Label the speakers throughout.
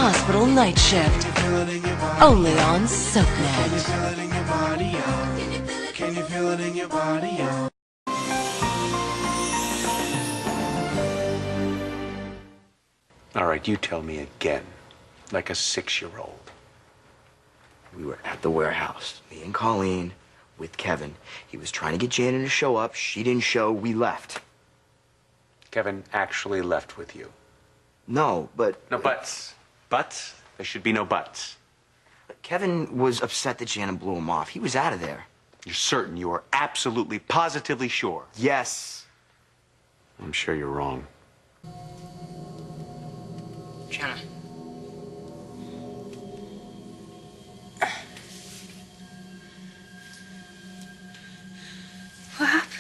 Speaker 1: Hospital Night Shift. Only on SoapNet.
Speaker 2: Can you feel it in your body?
Speaker 3: All right, you tell me again, like a 6-year-old.
Speaker 4: We were at the warehouse, me and Colleen, with Kevin. He was trying to get Janet to show up. She didn't show. We left.
Speaker 3: Kevin actually left with you.
Speaker 4: No, but...
Speaker 3: No buts. Buts? There should be no buts.
Speaker 4: Kevin was upset that Janet blew him off. He was out of there.
Speaker 3: You're certain? You are absolutely, positively sure?
Speaker 4: Yes.
Speaker 3: I'm sure you're wrong.
Speaker 4: Jenna.
Speaker 5: What happened?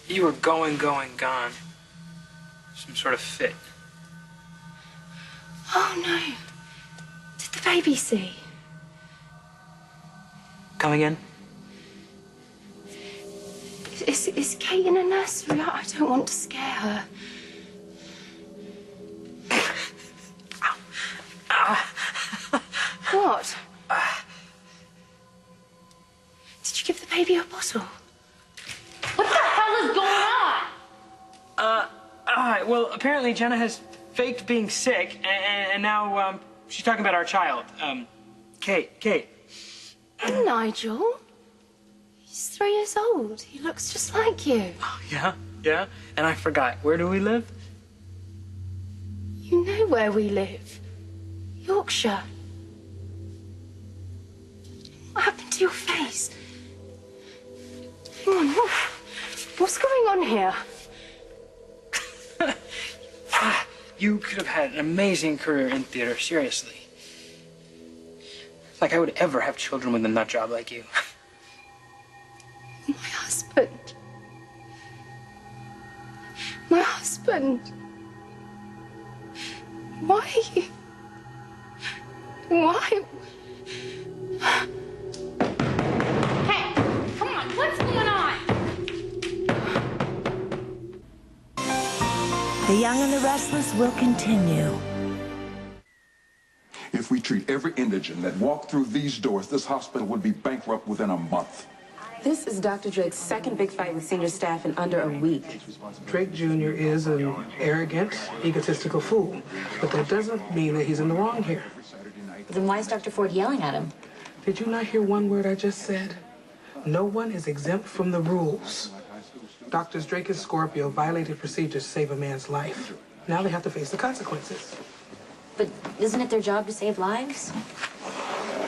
Speaker 6: You were going, gone. Some sort of fit.
Speaker 5: Oh, no. Did the baby see?
Speaker 6: Come again?
Speaker 5: Is Kate in a nursery? I don't want to scare her. What? Did you give the baby a bottle? What the hell is going on?
Speaker 6: Well, apparently Jenna has faked being sick, and now, she's talking about our child. Kate.
Speaker 5: And Nigel? He's 3 years old. He looks just like you.
Speaker 6: Yeah? And I forgot. Where do we live?
Speaker 5: You know where we live. Yorkshire. What happened to your face? Hang on, what's going on here?
Speaker 6: You could have had an amazing career in theater, seriously. Like I would ever have children with a nut job like you.
Speaker 5: My husband. My husband. Why? Why?
Speaker 7: Hey, come on, what's going on?
Speaker 1: The Young and the Restless will continue.
Speaker 8: If we treat every indigent that walked through these doors, this hospital would be bankrupt within a month.
Speaker 9: This is Dr. Drake's second big fight with senior staff in under a week.
Speaker 10: Drake Jr. is an arrogant, egotistical fool, but that doesn't mean that he's in the wrong here.
Speaker 7: Then why is Dr. Ford yelling at him?
Speaker 10: Did you not hear one word I just said? No one is exempt from the rules. Doctors Drake and Scorpio violated procedures to save a man's life. Now they have to face the consequences.
Speaker 7: But isn't it their job to save lives?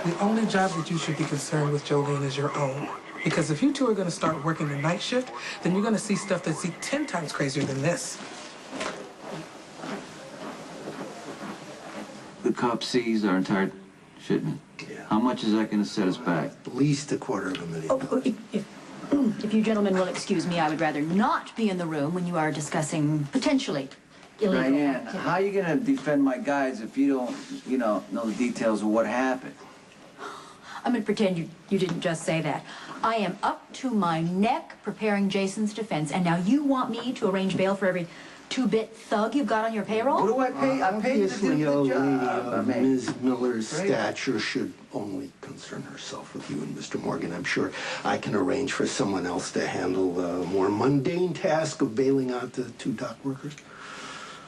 Speaker 10: The only job that you should be concerned with, Jolene, is your own. Because if you two are going to start working the night shift, then you're going to see stuff that's 10 times crazier than this.
Speaker 11: The cop seized our entire shipment. Yeah. How much is that going to set us back?
Speaker 12: At least $250,000.
Speaker 7: Oh, if you gentlemen will excuse me, I would rather not be in the room when you are discussing potentially illegal.
Speaker 11: Diane, how are you going to defend my guys if you don't, know the details of what happened?
Speaker 7: I'm going to pretend you didn't just say that. I am up to my neck preparing Jason's defense, and now you want me to arrange bail for every two-bit thug you've got on your payroll?
Speaker 11: What do I pay? I pay you to do the job.
Speaker 12: Ms. Miller's stature should only concern herself with you and Mr. Morgan. I'm sure I can arrange for someone else to handle the more mundane task of bailing out the 2 dock workers.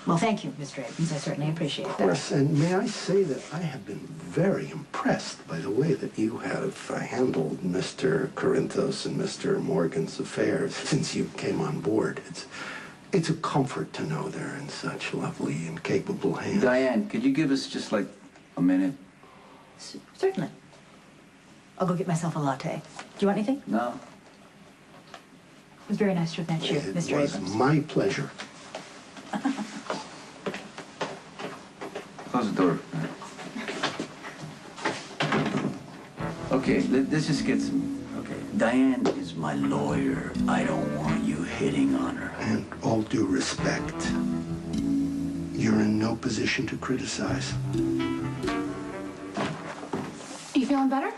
Speaker 7: Well, thank you, Mr. Abrams. I certainly appreciate that.
Speaker 12: Of course, and may I say that I have been very impressed by the way that you have handled Mr. Corinthos and Mr. Morgan's affairs since you came on board. It's a comfort to know they're in such lovely and capable hands.
Speaker 11: Diane, could you give us just like a minute?
Speaker 7: Certainly. I'll go get myself a latte. Do you want anything?
Speaker 11: No.
Speaker 7: It was very nice to have met you, Mr. Abrams.
Speaker 12: It was my pleasure.
Speaker 11: Close the door. Okay, let's just get some... Okay, Diane is my lawyer. I don't want you hitting on her.
Speaker 12: And all due respect, you're in no position to criticize.
Speaker 5: Are you feeling better?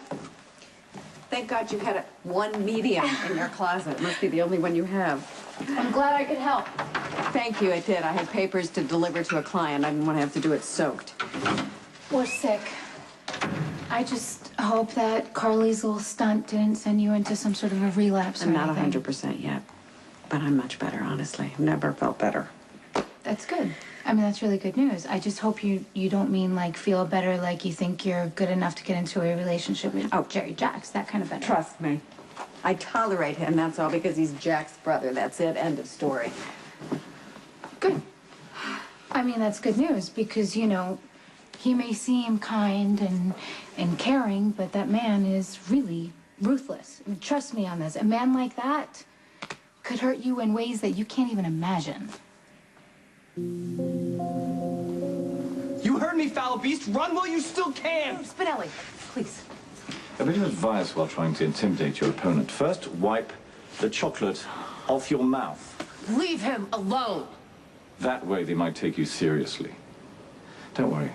Speaker 9: Thank God you had one medium in your closet. It must be the only one you have.
Speaker 5: I'm glad I could help.
Speaker 9: Thank you, I did. I had papers to deliver to a client. I didn't want to have to do it soaked.
Speaker 5: We're sick. I just hope that Carly's little stunt didn't send you into some sort of a relapse or
Speaker 9: I'm not
Speaker 5: anything.
Speaker 9: 100% yet, but I'm much better, honestly. I've never felt better.
Speaker 5: That's good. I mean, that's really good news. I just hope you don't mean, like, feel better, like you think you're good enough to get into a relationship with Jerry Jacks, that kind of better.
Speaker 9: Trust me. I tolerate him, that's all, because he's Jack's brother. That's it. End of story.
Speaker 5: Good. I mean, that's good news because, you know, he may seem kind and caring, but that man is really ruthless. I mean, trust me on this. A man like that could hurt you in ways that you can't even imagine.
Speaker 6: You heard me, foul beast. Run while you still can.
Speaker 7: Spinelli, please.
Speaker 13: A bit of advice while trying to intimidate your opponent. First, wipe the chocolate off your mouth.
Speaker 1: Leave him alone.
Speaker 13: That way they might take you seriously. Don't worry.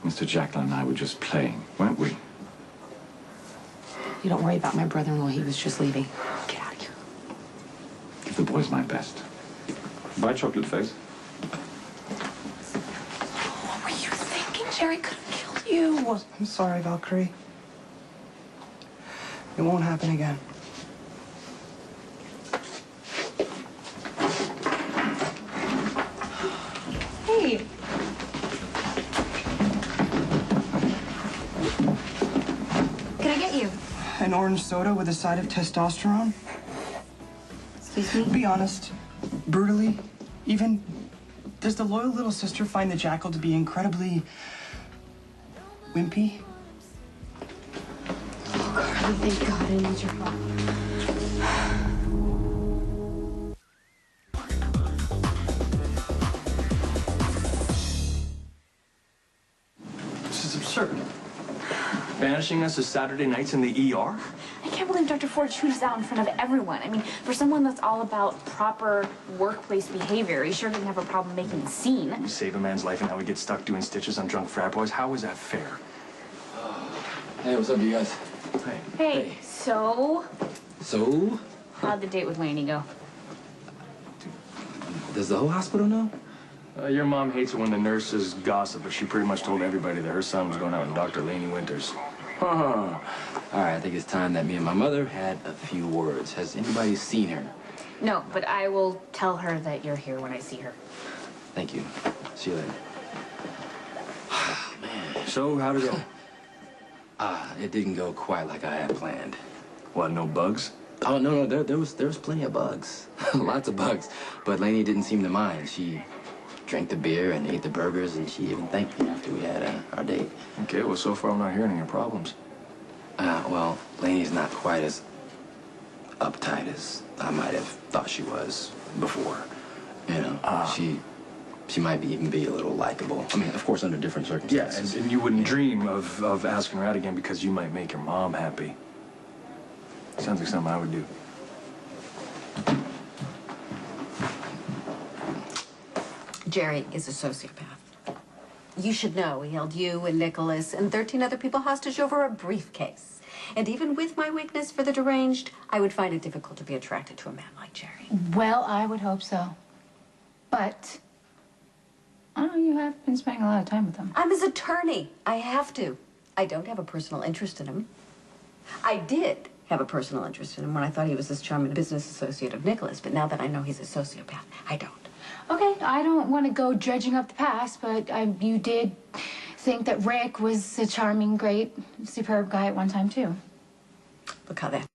Speaker 13: Mr. Jacklin and I were just playing, weren't we?
Speaker 9: You don't worry about my brother-in-law. He was just leaving. Get out of here.
Speaker 13: Give the boys my best. Bye, chocolate face.
Speaker 5: What were you thinking? Jerry could have killed you.
Speaker 10: I'm sorry, Valkyrie. It won't happen again.
Speaker 5: Hey. Can I get you?
Speaker 10: An orange soda with a side of testosterone?
Speaker 5: Excuse me?
Speaker 10: Be honest. Brutally. Even, does the loyal little sister find the jackal to be incredibly wimpy?
Speaker 5: Oh, Carly, thank God I need your help.
Speaker 14: This is absurd. Banishing us as Saturday nights in the ER?
Speaker 15: I can't believe Dr. Ford shoots out in front of everyone. I mean, for someone that's all about proper workplace behavior, he sure didn't have a problem making a scene.
Speaker 14: We save a man's life and now we get stuck doing stitches on drunk frat boys? How is that fair?
Speaker 16: Hey, what's up, you guys?
Speaker 15: Hey, so
Speaker 16: So?
Speaker 15: how'd the date with Laney go?
Speaker 16: Does the whole hospital know?
Speaker 14: Your mom hates it when the nurses gossip, but she pretty much told everybody that her son was going out with Dr. Laney Winters.
Speaker 16: All right, I think it's time that me and my mother had a few words. Has anybody seen her?
Speaker 15: No, but I will tell her that you're here when I see her.
Speaker 16: Thank you. See you later. Man.
Speaker 14: So, how'd it go?
Speaker 16: It didn't go quite like I had planned.
Speaker 14: What, no bugs?
Speaker 16: Oh, no, there was plenty of bugs. Lots of bugs. But Laney didn't seem to mind. She drank the beer and ate the burgers, and she even thanked me after we had our date.
Speaker 14: Okay, well, so far I'm not hearing any problems.
Speaker 16: Well, Laney's not quite as uptight as I might have thought she was before. You know, she might even be a little likable. I mean, of course, under different circumstances.
Speaker 14: Yeah, and you wouldn't dream of asking her out again because you might make your mom happy. Sounds like something I would do.
Speaker 17: Jerry is a sociopath. You should know he held you and Nicholas and 13 other people hostage over a briefcase. And even with my weakness for the deranged, I would find it difficult to be attracted to a man like Jerry.
Speaker 5: Well, I would hope so. But, I don't know, you have been spending a lot of time with him.
Speaker 17: I'm his attorney. I have to. I don't have a personal interest in him. I did have a personal interest in him when I thought he was this charming business associate of Nicholas, but now that I know he's a sociopath, I don't.
Speaker 5: Okay, I don't want to go dredging up the past, but you did think that Rick was a charming, great, superb guy at one time, too.
Speaker 17: Look how that